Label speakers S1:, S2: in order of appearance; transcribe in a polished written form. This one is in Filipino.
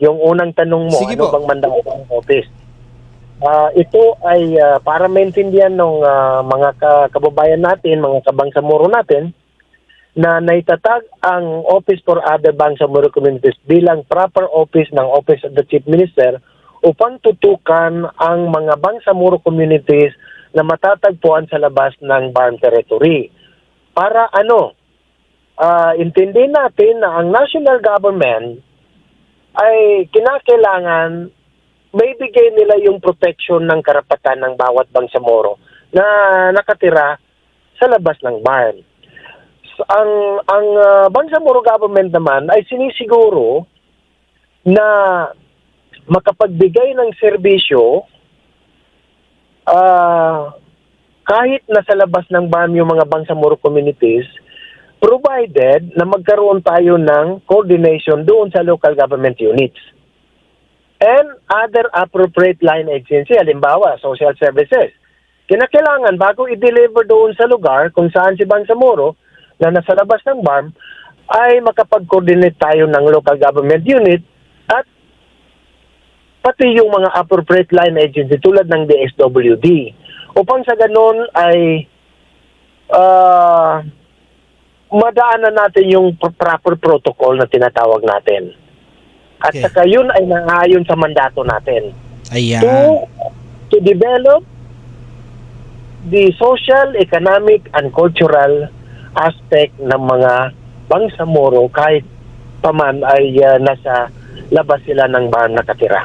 S1: Yung unang tanong mo,
S2: Sige
S1: ano
S2: po.
S1: bang mandato ng office? Ito ay para maintindihan ng mga kababayan natin, mga kabangsamoro natin, na naitatag ang Office for Other Bangsamoro Communities bilang proper office ng Office of the Chief Minister upang tutukan ang mga Bangsamoro communities na matatagpuan sa labas ng BARM territory. Para intindihin natin na ang national government ay kinakailangan may bigay nila yung protection ng karapatan ng bawat Bangsamoro na nakatira sa labas ng BARM. So, ang Bangsamoro government naman ay sinisiguro na makapagbigay ng serbisyo kahit nasa labas ng BARM yung mga Bangsamoro communities, provided na magkaroon tayo ng coordination doon sa local government units and other appropriate line agency, halimbawa, social services. Kinakailangan bago i-deliver doon sa lugar kung saan si Bangsamoro na nasa labas ng BARM ay makapag-coordinate tayo ng local government unit at pati yung mga appropriate line agency tulad ng DSWD. Upang sa ganun ay madaanan natin yung proper protocol na tinatawag natin. At
S2: Okay.
S1: saka yun ay nangayon sa mandato natin
S2: Ayan.
S1: to develop the social, economic, and cultural aspect ng mga Bangsamoro kahit paman ay nasa labas sila ng BARM nakatira.